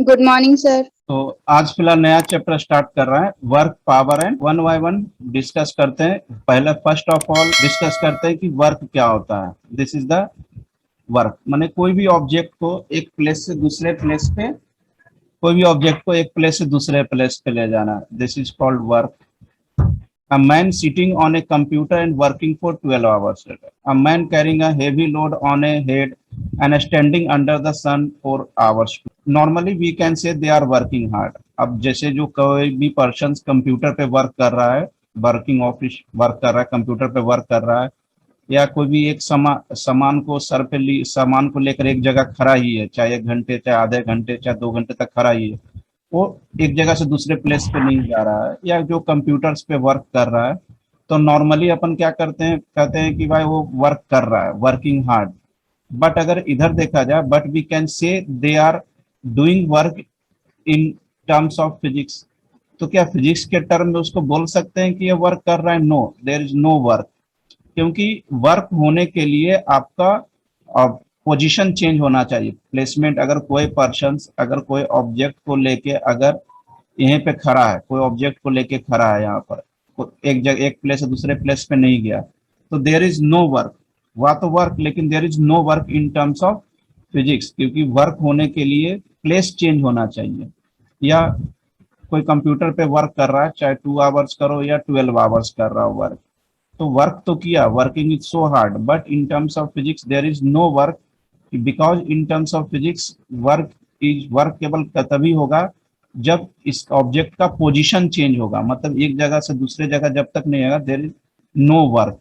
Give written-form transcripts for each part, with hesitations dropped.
Good morning sir. तो आज फिलहाल नया चैप्टर स्टार्ट कर रहा है, work power and one by one discuss करते हैं। पहले फर्स्ट ऑफ ऑल डिस्कस करते हैं कि वर्क क्या होता है। दिस इज द वर्क, माने कोई भी ऑब्जेक्ट को एक प्लेस से दूसरे प्लेस पे, कोई भी ऑब्जेक्ट को एक प्लेस से दूसरे प्लेस पे ले जाना, this is called work. A man sitting on a computer and working for 12 hours. A man carrying a heavy load on a head and standing under the sun for hours. Normally we can say they are working hard. अब जैसे जो कोई भी person computer पे work कर रहा है, working office work कर रहा है, कंप्यूटर पे वर्क कर रहा है, या कोई भी एक सामान को सर पे सामान को लेकर एक जगह खड़ा ही है, चाहे 1 घंटे, चाहे आधे घंटे, चाहे 2 घंटे तक खड़ा ही है, वो एक जगह से दूसरे प्लेस पे नहीं जा रहा है, या जो कंप्यूटर्स पे वर्क कर रहा है, तो नॉर्मली अपन क्या करते हैं, कहते हैं कि भाई वो वर्क कर रहा है, वर्किंग हार्ड। बट अगर इधर देखा जाए, but we can say they are doing work in terms of physics. तो क्या फिजिक्स के टर्म में उसको बोल सकते हैं कि ये वर्क कर रहा है? No, there is no work. क्योंकि वर्क होने के लिए आपका पोजीशन चेंज होना चाहिए, प्लेसमेंट। अगर कोई पर्सन, अगर कोई ऑब्जेक्ट को लेके अगर यहीं पे खड़ा है, कोई ऑब्जेक्ट को लेके खड़ा है यहाँ पर, एक जगह एक प्लेस से दूसरे प्लेस पे नहीं गया, तो देयर इज नो वर्क। वह तो वर्क, लेकिन there is no work in terms of physics, क्योंकि वर्क होने के लिए प्लेस चेंज होना चाहिए। या कोई कंप्यूटर पे वर्क कर रहा है, चाहे 2 आवर्स करो या 12 आवर्स कर रहा हो वर्क, तो वर्क तो किया, working is so hard, but in terms of physics there is no work. Because in terms of physics work केवल तभी होगा जब इस ऑब्जेक्ट का पोजीशन चेंज होगा, मतलब एक जगह से दूसरे जगह जब तक नहीं आएगा, there is no work.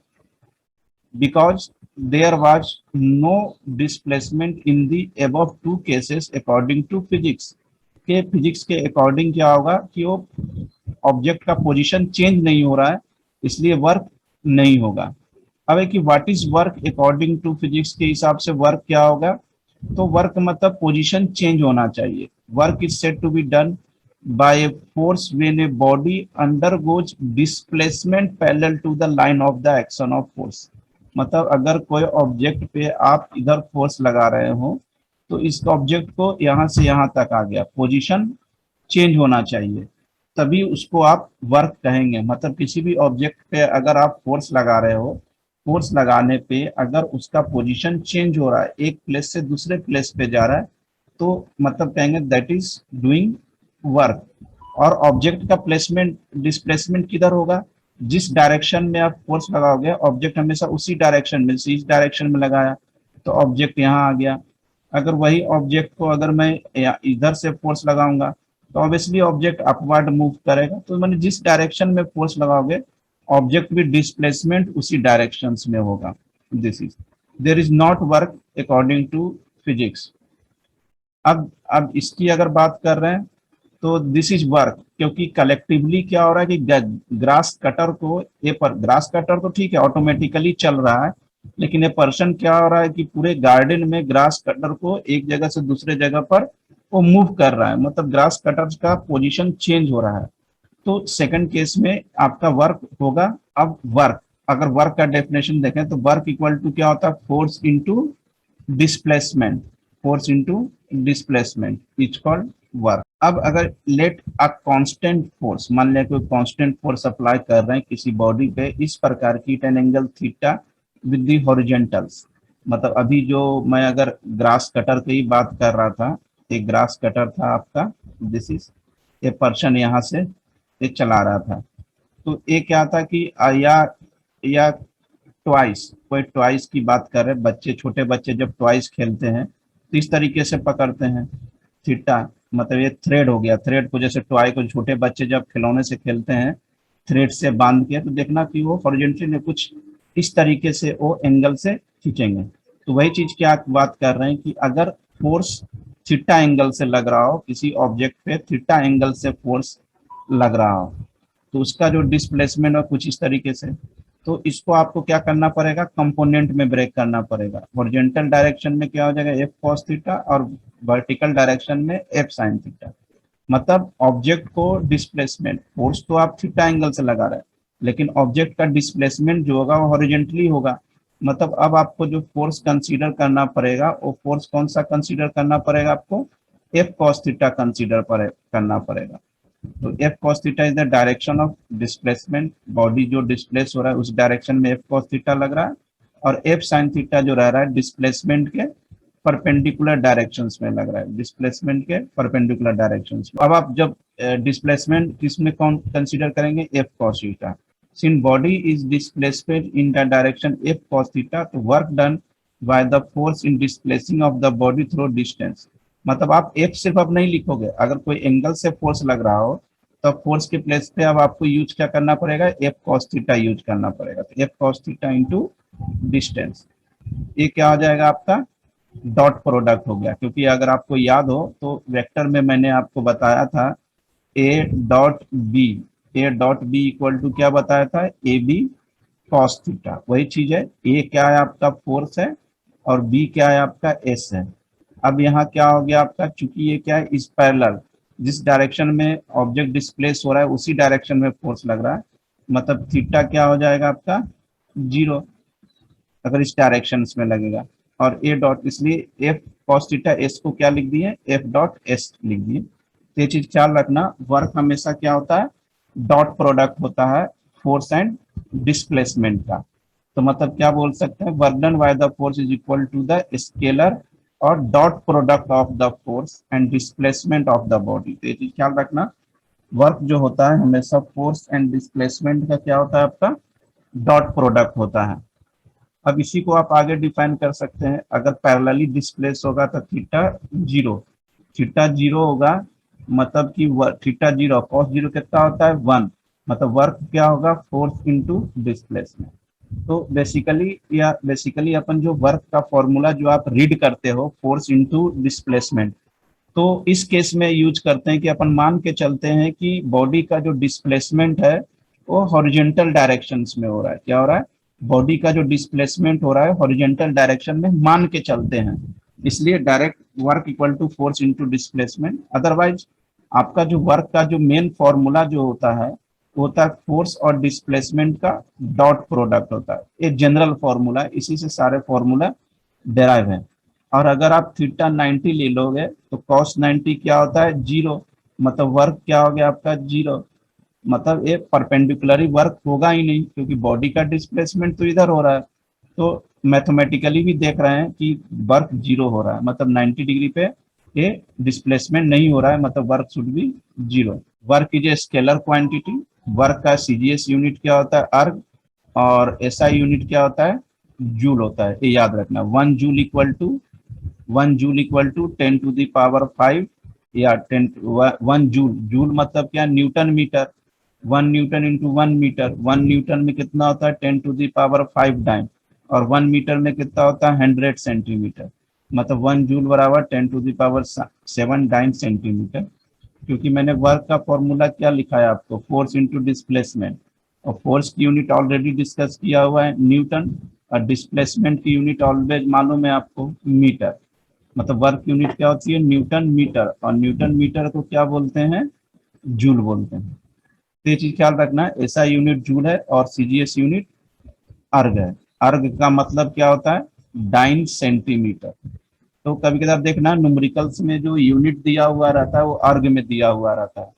Because there was no displacement in the above two cases according to physics. के फिजिक्स के अकॉर्डिंग क्या होगा कि वो ऑब्जेक्ट का पोजीशन चेंज नहीं हो रहा है, इसलिए वर्क नहीं होगा। अब है कि what is work according to physics के हिसाब से वर्क क्या होगा? तो वर्क मतलब पोजीशन चेंज होना चाहिए। Work is said to be done by a force when a body undergoes displacement parallel to the line of the action of force. मतलब अगर कोई ऑब्जेक्ट पे आप इधर फोर्स लगा रहे हो, तो इस ऑब्जेक्ट को यहाँ से यहाँ तक आ गया, पोजीशन चेंज होना चाहिए, तभी उसको आप वर्क कहेंगे। मतलब किसी भी ऑब्जेक्ट पे अगर आप फोर्स लगा रहे हो, फोर्स लगाने पे अगर उसका पोजीशन चेंज हो रहा है, एक प्लेस से दूसरे प्लेस पे जा रहा है, तो मतलब कहेंगे दैट इज डूइंग वर्क। और ऑब्जेक्ट का प्लेसमेंट, डिस्प्लेसमेंट किधर होगा? जिस डायरेक्शन में आप फोर्स लगाओगे, ऑब्जेक्ट हमेशा उसी डायरेक्शन में, इस डायरेक्शन में लगाया तो ऑब्जेक्ट यहाँ आ गया। अगर वही ऑब्जेक्ट को अगर मैं इधर से फोर्स लगाऊंगा, तो ऑब्वियसली ऑब्जेक्ट अपवर्ड मूव करेगा। तो मैंने जिस डायरेक्शन में फोर्स लगाओगे, ऑब्जेक्ट भी डिस्प्लेसमेंट उसी डायरेक्शन में होगा। This is, there is not work according to physics. अब इसकी अगर बात कर रहे हैं, तो दिस इज वर्क, क्योंकि कलेक्टिवली क्या हो रहा है कि ग्रास कटर को, ये पर ग्रास कटर तो ठीक है ऑटोमेटिकली चल रहा है, लेकिन ये पर्सन क्या हो रहा है कि पूरे गार्डन में ग्रास कटर को एक जगह से दूसरे जगह पर वो मूव कर रहा है, मतलब ग्रास कटर का पोजीशन चेंज हो रहा है। तो सेकंड केस में आपका वर्क होगा। अब वर्क, अगर वर्क का डेफिनेशन देखें तो वर्क इक्वल टू क्या होता है? Force into displacement. Force into displacement is called work. अब अगर लेट अ कांस्टेंट फोर्स, मान लिया कोई कांस्टेंट फोर्स अप्लाई कर रहे हैं किसी बॉडी पे, इस प्रकार की tan angle theta with the horizontals. मतलब अभी जो मैं अगर ग्रास कटर की बात कर रहा था, एक ग्रास कटर था आपका, दिस इज ए पर्सन यहाँ से ये चला रहा था, तो ये क्या था कि या ट्वाइस, कोई ट्वाइस की बात कर रहे हैं, बच्चे, छोटे बच्चे जब ट्वाइस खेलते हैं तो इस तरीके से पकड़ते हैं थीटा। मतलब ये थ्रेड हो गया, थ्रेड को जैसे टॉय को छोटे बच्चे जब खिलौने से खेलते हैं थ्रेड से बांध के, तो देखना कि वो हॉरिजॉन्टली ने कुछ इस तरीके से वो एंगल से खींचेंगे। तो वही चीज क्या बात कर रहे हैं कि अगर फोर्स थीटा एंगल से लग रहा हो, किसी ऑब्जेक्ट पे थीटा एंगल से फोर्स लग रहा हो, तो उसका जो डिस्प्लेसमेंट है कुछ इस तरीके से, तो इसको आपको क्या करना पड़ेगा? कंपोनेंट में ब्रेक करना पड़ेगा। हॉरिजॉन्टल डायरेक्शन में क्या हो जाएगा? एफ कॉस थीटा, और वर्टिकल डायरेक्शन में एफ साइन थीटा। मतलब ऑब्जेक्ट को डिस्प्लेसमेंट, फोर्स तो आप थीटा एंगल से लगा रहे हैं, लेकिन ऑब्जेक्ट का डिस्प्लेसमेंट जो होगा वो हॉरिजॉन्टली होगा। मतलब अब आपको जो फोर्स कंसीडर करना पड़ेगा, वो फोर्स कौन सा कंसीडर करना पड़ेगा आपको? एफ कॉस थीटा कंसीडर करना पड़ेगा। तो F cos theta is the direction of displacement, body जो डिस्प्लेस हो रहा है उस डायरेक्शन में एफ कॉस थीटा लग रहा है, और एफ साइन थीटा जो रह रहा है डिस्प्लेसमेंट के परपेंडिकुलर डायरेक्शंस में लग रहा है, डिस्प्लेसमेंट के परपेंडिकुलर डायरेक्शंस में। अब आप जब डिस्प्लेसमेंट किसमें कौन कंसीडर करेंगे, F cos theta. Since body is displacement in the direction F cos theta, तो work done by the force in displacing of the body through distance. मतलब आप एफ सिर्फ अब नहीं लिखोगे, अगर कोई एंगल से फोर्स लग रहा हो तो फोर्स के प्लेस पे अब आपको यूज क्या करना पड़ेगा, एफ कॉस थीटा यूज करना पड़ेगा। तो F cos theta into distance, ये क्या हो जाएगा आपका डॉट प्रोडक्ट हो गया। क्योंकि अगर आपको याद हो तो वेक्टर में मैंने आपको बताया था A dot B, A dot B equal to क्या बताया था, ए बी कॉस थीटा। वही चीज है, ए क्या है आपका फोर्स है और बी क्या है आपका एस है। अब यहाँ क्या हो गया आपका, चूंकि ये क्या है इस पैरेलल, जिस डायरेक्शन में ऑब्जेक्ट डिस्प्लेस हो रहा है उसी डायरेक्शन में फोर्स लग रहा है, मतलब थीटा क्या हो जाएगा आपका जीरो अगर इस डायरेक्शन में लगेगा। और ए डॉट, इसलिए एफ कॉस थीटा एस को क्या लिख दिए, एफ डॉट एस लिख दिए। तो ये चीज ख्याल रखना, वर्क हमेशा क्या होता है, डॉट प्रोडक्ट होता है फोर्स एंड डिस्प्लेसमेंट का। तो मतलब क्या बोल सकते हैं, work done by the force is equal to the scalar और dot product of the force and displacement of the body. तो ये चीज ख्याल रखना, वर्क जो होता है हमेशा फोर्स एंड डिस्प्लेसमेंट का क्या होता है आपका डॉट प्रोडक्ट होता है। अब इसी को आप आगे डिफाइन कर सकते हैं, अगर पैरेलली डिस्प्लेस होगा तो थीटा जीरो, थीटा जीरो होगा मतलब कि थीटा जीरो कॉस जीरो कितना होता है 1, मतलब वर्क क्या होगा फोर्स इनटू डिस्प्लेसमेंट। तो बेसिकली अपन जो वर्क का फॉर्मूला जो आप रीड करते हो फोर्स इनटू डिस्प्लेसमेंट, तो इस केस में यूज करते हैं कि अपन मान के चलते हैं कि बॉडी का जो डिस्प्लेसमेंट है वो हॉरिजॉन्टल डायरेक्शंस में हो रहा है। क्या हो रहा है, बॉडी का जो डिस्प्लेसमेंट हो रहा है हॉरिजॉन्टल डायरेक्शन में मान के चलते हैं, इसलिए direct work equal to force into displacement. Otherwise आपका जो वर्क का जो मेन फॉर्मूला जो होता है वो होता है फोर्स और डिस्प्लेसमेंट का डॉट प्रोडक्ट होता है, ये जनरल फॉर्मूला, इसी से सारे फॉर्मूला डेराइव है। और अगर आप थीटा 90 ले लोगे तो कॉस 90 क्या होता है जीरो, मतलब वर्क क्या हो गया आपका जीरो, मतलब ये परपेंडिकुलरी वर्क होगा ही नहीं क्योंकि बॉडी का डिस्प्लेसमेंट तो इधर हो रहा है। तो मैथमेटिकली भी देख रहे हैं कि वर्क जीरो हो रहा है, मतलब 90 डिग्री पे ये डिस्प्लेसमेंट नहीं हो रहा है, मतलब work should be zero. Work is a scalar quantity, work का सीजीएस यूनिट क्या होता है अर्ग, और एसआई यूनिट क्या होता है जूल होता है, ये याद रखना। 1 joule equal to 10 to the power 5, या 10 1 जूल, जूल मतलब क्या newton metre, 1 newton into 1 metre, 1 newton में कितना होता है 10 टू द पावर 5 टाइम, और 1 मीटर में कितना होता है 100 सेंटीमीटर, मतलब 1 जूल बराबर 10 to the power 7 dyne centimetre. क्योंकि मैंने वर्क का फॉर्मूला क्या लिखा है आपको, फोर्स इंटू डिस्प्लेसमेंट, और फोर्स की यूनिट ऑलरेडी डिस्कस किया हुआ है न्यूटन, और डिस्प्लेसमेंट की यूनिट ऑलवेज मालूम है आपको मीटर, मतलब वर्क यूनिट क्या होती है न्यूटन मीटर, और न्यूटन मीटर को क्या बोलते हैं जूल बोलते हैं। तो ये चीज ख्याल रखना है, ऐसा यूनिट जूल है और सीजीएस यूनिट अर्ग है। अर्ग का मतलब क्या होता है डाइन सेंटीमीटर। तो कभी कभार देखना न्यूमेरिकल्स में जो यूनिट दिया हुआ रहता है वो अर्ग में दिया हुआ रहता है,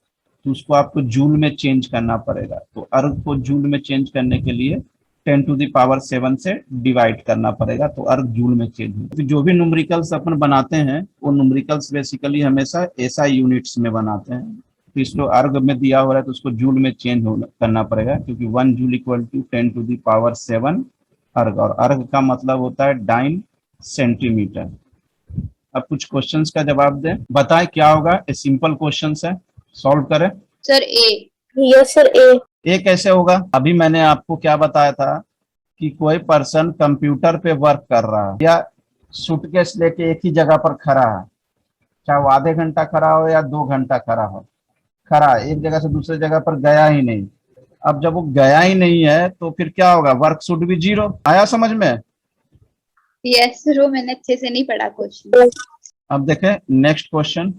तो उसको आपको जूल में चेंज करना पड़ेगा। तो अर्ग को जूल में चेंज करने के लिए 10 टू द पावर 7 से डिवाइड करना पड़ेगा, तो अर्ग जूल में चेंज होगा। तो जो भी न्यूमेरिकल्स अपन बनाते हैं वो न्यूमेरिकल्स बेसिकली हमेशा ऐसा यूनिट्स में बनाते हैं, तो इसलिए अर्ग में दिया हो रहा है तो उसको जूल में चेंज करना पड़ेगा, क्योंकि 1 joule equal to 10 to the power 7 erg, और अर्ग का मतलब होता है डाइन सेंटीमीटर। अब कुछ क्वेश्चंस का जवाब दें, बताएं क्या होगा, ये सिंपल क्वेश्चंस है, सॉल्व करें। सर ए। यस सर ए। ये कैसे होगा, अभी मैंने आपको क्या बताया था कि कोई पर्सन कंप्यूटर पे वर्क कर रहा है या सूटकेस लेके एक ही जगह पर खड़ा है, चाहे वो आधे घंटा खड़ा हो या 2 घंटा खड़ा हो, खड़ा एक जगह से दूसरे जगह पर गया ही नहीं। अब जब वो गया ही नहीं है तो फिर क्या होगा, वर्क शुड बी जीरो। आया समझ में? यस सर, वो मैंने अच्छे से नहीं पढ़ा क्वेश्चन। अब देखें नेक्स्ट क्वेश्चन।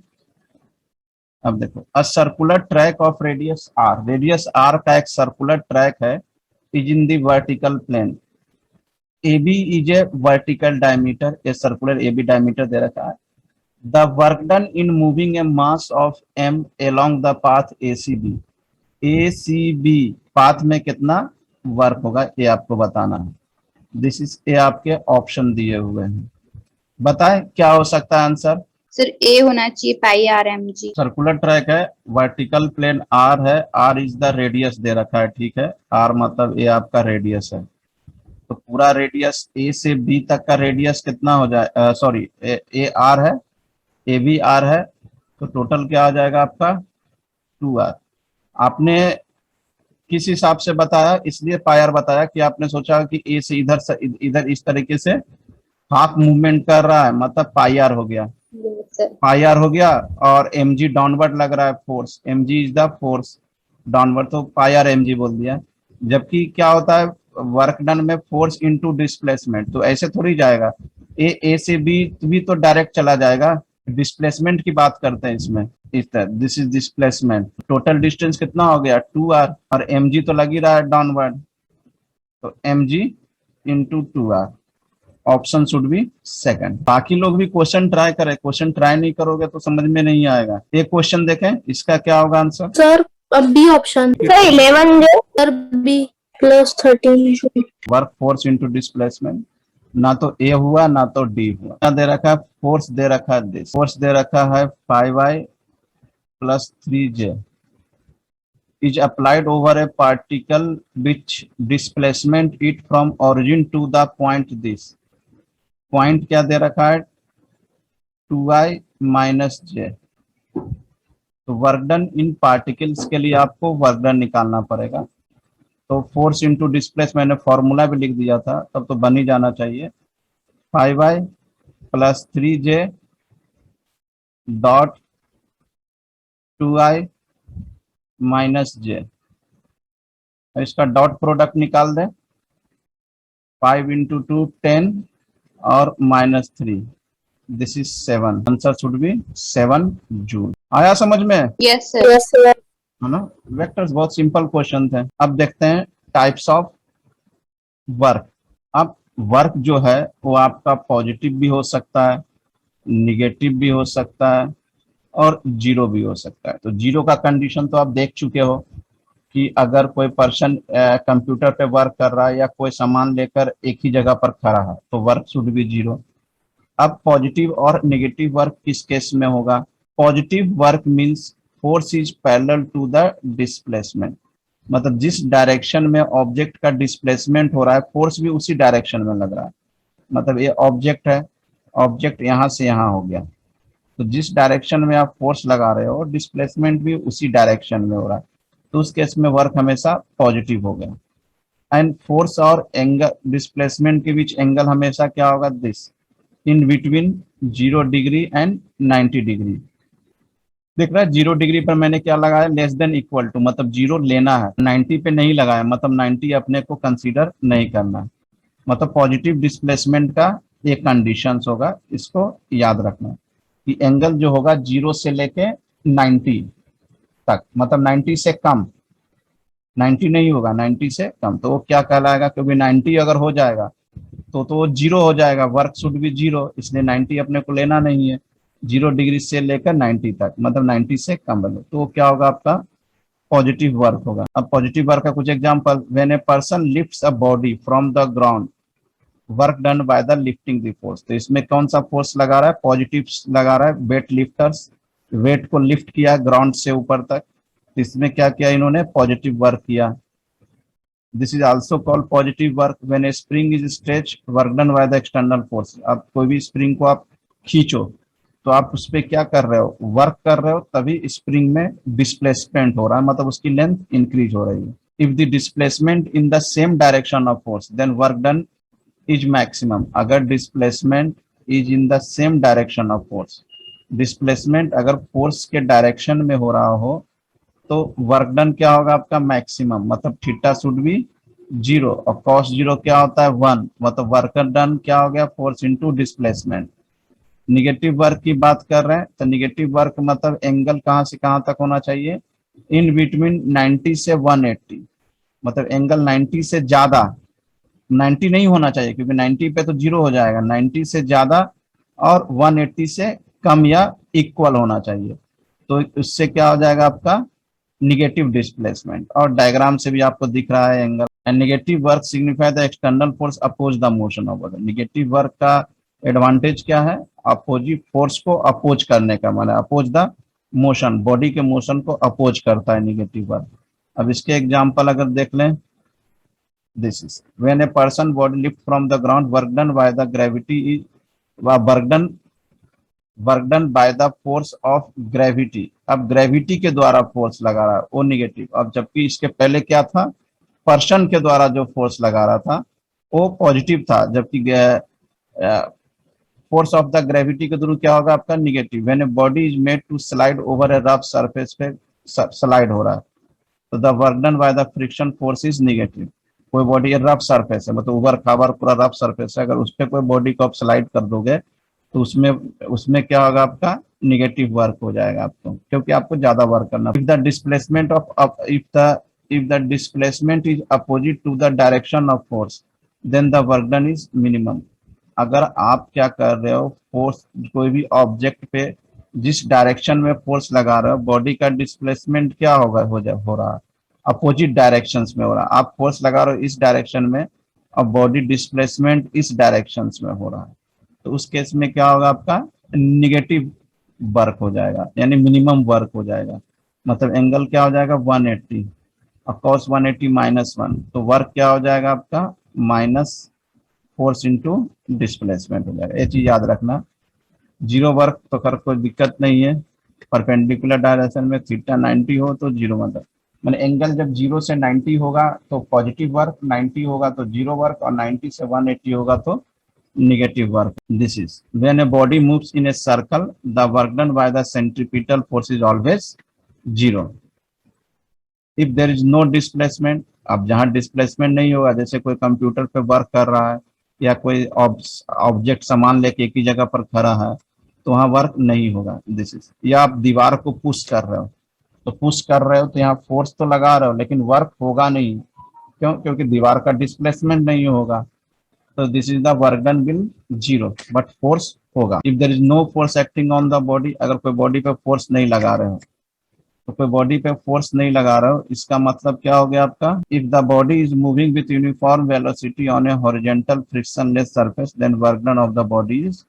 अब देखो, a circular track of radius R, radius R का एक सर्कुलर ट्रैक है, is in the vertical plane, A B is a vertical diameter, a circular A B diameter दे रखा है, the work done in moving a mass of m along the path ACB, ACB path में कितना work होगा ये आपको बताना है। दिस इज ये आपके ऑप्शन दिए हुए हैं, बताएं क्या हो सकता है आंसर। सर ए होना चाहिए, pi R M G. Circular track है, वर्टिकल प्लेन आर है, आर इज द रेडियस दे रखा है, ठीक है, आर मतलब ये आपका रेडियस है। तो पूरा रेडियस ए से बी तक का रेडियस कितना हो जाए, सॉरी ए आर है, ए बी आर है, तो टोटल क्या आ जाएगा आपका 2r। आपने किस हिसाब से बताया, इसलिए पायर बताया कि आपने सोचा कि ए से इधर इस तरीके से हाफ मूवमेंट कर रहा है, मतलब पाई आर हो गया, यस सर। पाई आर हो गया। और एम जी डाउनवर्ड लग रहा है, force M G is the force downward, तो पाई आर एम जी बोल दिया। जबकि क्या होता है वर्क डन में फोर्स इनटू डिस्प्लेसमेंट, तो ऐसे थोड़ी जाएगा, ए से बी भी तो डायरेक्ट चला जाएगा, डिस्प्लेसमेंट की बात करते हैं इसमें। इस तरह this is displacement, total distance कितना हो गया 2r, और एम जी तो लग ही रहा है डाउनवर्ड, तो M G into 2r, option should be second. बाकी लोग भी क्वेश्चन ट्राई करें, क्वेश्चन ट्राई नहीं करोगे तो समझ में नहीं आएगा। एक क्वेश्चन देखें, इसका क्या होगा आंसर। सर अब बी ऑप्शन सर 11 जो sir B plus 13 work force into displacement, ना तो ए हुआ ना तो डी हुआ। क्या दे रखा है, फोर्स दे रखा है, दिस फोर्स दे रखा है 5i plus 3j is applied over a particle which displacement it from origin to the point this, point क्या दे रखा है 2i माइनस j। तो वर्क डन इन पार्टिकल्स के लिए आपको वर्क डन निकालना पड़ेगा, तो फोर्स इंटू डिस्प्लेस मैंने फॉर्मूला भी लिख दिया था, तब तो बन ही जाना चाहिए 5i plus 3j dot 2i minus j, इसका डॉट प्रोडक्ट निकाल दें, 5 इंटू 2 10 और minus 3, this is 7, answer should be 7 joule. आया समझ में, यस सर। यस सर है ना। वेक्टर्स बहुत सिंपल क्वेश्चन थे। अब देखते हैं टाइप्स ऑफ वर्क। अब वर्क जो है वो आपका पॉजिटिव भी हो सकता है, निगेटिव भी हो सकता है और जीरो भी हो सकता है। तो जीरो का कंडीशन तो आप देख चुके हो कि अगर कोई पर्सन कंप्यूटर पे वर्क कर रहा है या कोई सामान लेकर एक ही जगह पर खड़ा है तो वर्क शुड बी जीरो। अब पॉजिटिव और नेगेटिव वर्क किस केस में होगा। Positive work means force is parallel to the displacement, मतलब जिस डायरेक्शन में ऑब्जेक्ट का डिस्प्लेसमेंट हो रहा है फोर्स भी उसी डायरेक्शन में लग रहा है। मतलब ये ऑब्जेक्ट है, ऑब्जेक्ट यहाँ से यहाँ हो गया, तो जिस डायरेक्शन में आप फोर्स लगा रहे हो डिस्प्लेसमेंट भी उसी डायरेक्शन में हो रहा है, तो उस केस में वर्क हमेशा पॉजिटिव हो गया। एंड फोर्स और एंगल डिस्प्लेसमेंट के बीच एंगल हमेशा क्या होगा, this in between 0 degree and 90 degree. देख रहा है 0 डिग्री पर मैंने क्या लगाया, लेस देन इक्वल टू, मतलब 0 लेना है, 90 पे नहीं लगाया, मतलब 90 अपने को कंसीडर नहीं करना है। मतलब पॉजिटिव डिस्प्लेसमेंट का एक कंडीशंस होगा, इसको याद रखना कि एंगल जो होगा 0 से लेके 90 तक, मतलब 90 से कम, 90 नहीं होगा 90 से कम, तो वो क्या कहलाएगा, क्योंकि 90 अगर हो जाएगा तो वो जीरो हो जाएगा, वर्क शुड भी जीरो, इसलिए 90 अपने को लेना नहीं है। 0 डिग्री से लेकर 90 तक, मतलब 90 से कम बने, तो वो क्या होगा आपका पॉजिटिव वर्क होगा। अब पॉजिटिव वर्क का कुछ example, when a person lifts a body from the ground work done by the lifting the force, तो इसमें कौन सा फोर्स लगा रहा है, पॉजिटिव लगा रहा है। वेट लिफ्टर्स वेट को लिफ्ट किया ग्राउंड से ऊपर तक, इसमें क्या किया इन्होंने, पॉजिटिव वर्क किया। This is also called positive work when A spring is stretch work done by the external force. अब कोई भी स्प्रिंग को आप खींचो तो आप उस पर क्या कर रहे हो, वर्क कर रहे हो, तभी स्प्रिंग में डिस्प्लेसमेंट हो रहा है, मतलब उसकी लेंथ इंक्रीज हो रही है। If the displacement in the same direction of force then work done is maximum. अगर displacement is in the same direction of force, displacement अगर फोर्स के डायरेक्शन में हो रहा हो तो वर्क डन क्या होगा आपका मैक्सिमम, मतलब थीटा शुड बी 0 और कॉस 0 क्या होता है 1, मतलब वर्क डन क्या हो गया force into displacement. Negative work की बात कर रहे हैं तो निगेटिव वर्क मतलब एंगल कहाँ से कहाँ तक होना चाहिए, इन बिटवीन 90 से 180, मतलब एंगल 90 से ज्यादा, 90 नहीं होना चाहिए क्योंकि 90 पे तो 0 हो जाएगा, 90 से ज्यादा और 180 से कम या इक्वल होना चाहिए। तो इससे क्या हो जाएगा आपका निगेटिव डिस्प्लेसमेंट। और डायग्राम से भी आपको दिख रहा है angle. And negative work signify the external force oppose the motion of body. Negative work का एडवांटेज क्या है? अपोजिट फोर्स को अपोज करने का, माने अपोज द मोशन, बॉडी के मोशन को अपोज करता है निगेटिव वर्क। अब इसके एग्जांपल अगर देख लें, this is when a person body lift from the ground, work done by the gravity is work done by the force of gravity. अब ग्रेविटी के द्वारा फोर्स लगा रहा है वो निगेटिव। अब जबकि इसके पहले क्या था, पर्सन के द्वारा जो फोर्स लगा रहा था वो पॉजिटिव था, जबकि फोर्स ऑफ द ग्रेविटी के थ्रू क्या होगा आपका negative. When a body is made to slide over a rough surface पे स्लाइड हो रहा है तो the work done by the friction force is negative. कोई बॉडी रफ सरफेस है, मतलब उबर खाबर पूरा रफ सरफेस है, अगर उस पर कोई बॉडी को आप स्लाइड कर दोगे तो उसमें क्या होगा आपका निगेटिव वर्क हो जाएगा आपको, क्योंकि आपको ज्यादा वर्क करना। If the displacement is opposite to the direction of force then the work done is minimum. अगर आप क्या कर रहे हो, फोर्स कोई भी ऑब्जेक्ट पे जिस डायरेक्शन में फोर्स लगा रहे हो, बॉडी का डिस्प्लेसमेंट क्या होगा हो रहा है अपोजिट डायरेक्शंस में हो रहा है। आप फोर्स लगा रहे हो इस डायरेक्शन में और बॉडी डिस्प्लेसमेंट इस डायरेक्शंस में हो रहा है, तो उस केस में क्या होगा आपका निगेटिव वर्क हो जाएगा, यानी मिनिमम वर्क हो जाएगा। मतलब एंगल क्या हो जाएगा 180 और cos 180 -1, तो वर्क क्या हो जाएगा आपका माइनस फोर्स इंटू डिस्प्लेसमेंट हो जाएगा। ये चीज याद रखना। जीरो वर्क तो कर कोई दिक्कत नहीं है, परपेंडिकुलर डायरेक्शन में थीटा 90 हो तो जीरो, मतलब मैंने एंगल जब 0 से 90 होगा तो पॉजिटिव वर्क, 90 होगा तो जीरो वर्क और 90 से 180 होगा तो negative work. This is when a body moves in a circle, the work done by the centripetal force is always 0. If there is no displacement, अब जहाँ डिस्प्लेसमेंट नहीं होगा, जैसे कोई कंप्यूटर पे वर्क कर रहा है या कोई ऑब्जेक्ट सामान लेके एक ही जगह पर खड़ा है तो वहाँ वर्क नहीं होगा। दिस इज, या आप दीवार को पुश कर रहे हो तो यहाँ फोर्स तो लगा रहे हो लेकिन वर्क होगा नहीं, क्यों? क्योंकि दीवार का डिस्प्लेसमेंट नहीं होगा, तो this is the work done will 0 but force होगा। If there is no force acting on the body, अगर कोई बॉडी पे फोर्स नहीं लगा रहे हो तो कोई बॉडी पे फोर्स नहीं लगा रहे हो, इसका मतलब क्या हो गया आपका, if the body is moving with uniform velocity on a horizontal frictionless surface then work done of the body is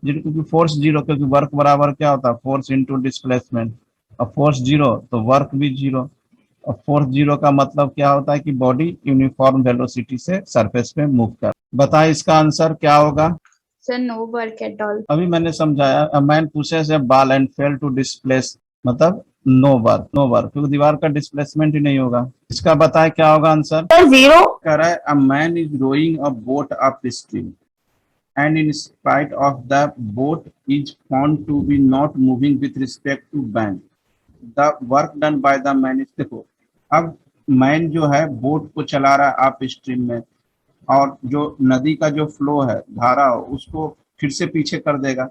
0, क्योंकि फोर्स 0, क्योंकि वर्क बराबर क्या होता है फोर्स इंटू डिस्प्लेसमेंट, और फोर्स 0 तो वर्क भी 0, और फोर्स 0 का मतलब क्या होता है कि बॉडी यूनिफॉर्म वेलोसिटी से सरफेस पे मूव कर। बताएं इसका आंसर क्या होगा? Sir no work at all. अभी मैंने समझाया, a man pushes a ball and fail to displace, मतलब नो वर्क, क्योंकि दीवार का डिस्प्लेसमेंट ही नहीं होगा। इसका बताएं क्या होगा आंसर? 0. कह रहा है a man is rowing a boat upstream and in spite of the boat is found to be not moving with respect to bank, the work done by the man is, देखो अब man जो है boat को चला रहा है up stream में, और जो नदी का जो फ्लो है, धारा, उसको फिर से पीछे कर देगा,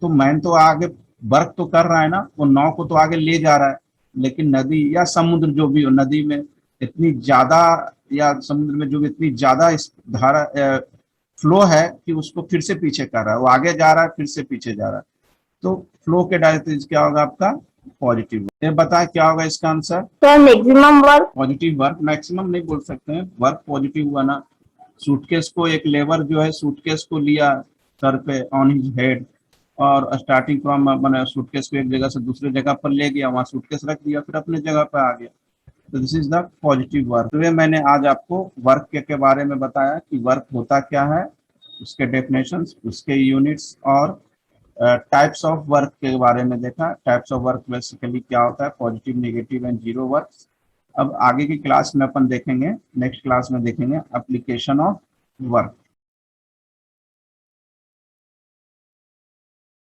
तो मैन तो आगे वर्क तो कर रहा है ना, वो नाव को तो आगे ले जा रहा है, लेकिन नदी या समुद्र जो भी हो, नदी में इतनी ज्यादा या समुद्र में जो भी इतनी ज्यादा इस धारा फ्लो है कि उसको फिर से पीछे कर रहा है, वो आगे जा रहा है फिर से पीछे जा रहा है, तो फ्लो के डायरेक्शन क्या होगा आपका पॉजिटिव। ये बताएं क्या होगा इसका आंसर? तो maximum work, positive work, maximum नहीं बोल सकते हैं, वर्क पॉजिटिव हुआ ना। सूटकेस को एक लेबर जो है सूटकेस को लिया सर पे ऑन हिज हेड और स्टार्टिंग फ्रॉम मैंने सूटकेस को एक जगह से दूसरे जगह पर ले गया, वहां सूटकेस रख दिया, फिर अपने जगह पर आ गया, तो this is the positive work. तो ये मैंने आज आपको वर्क के बारे में बताया कि वर्क होता क्या है, उसके डेफिनेशंस, उसके यूनिट्स और टाइप्स ऑफ वर्क के बारे में देखा। टाइप्स ऑफ वर्क बेसिकली क्या होता है, positive, negative and zero work. अब आगे की क्लास में अपन देखेंगे, नेक्स्ट क्लास में देखेंगे एप्लीकेशन ऑफ वर्क।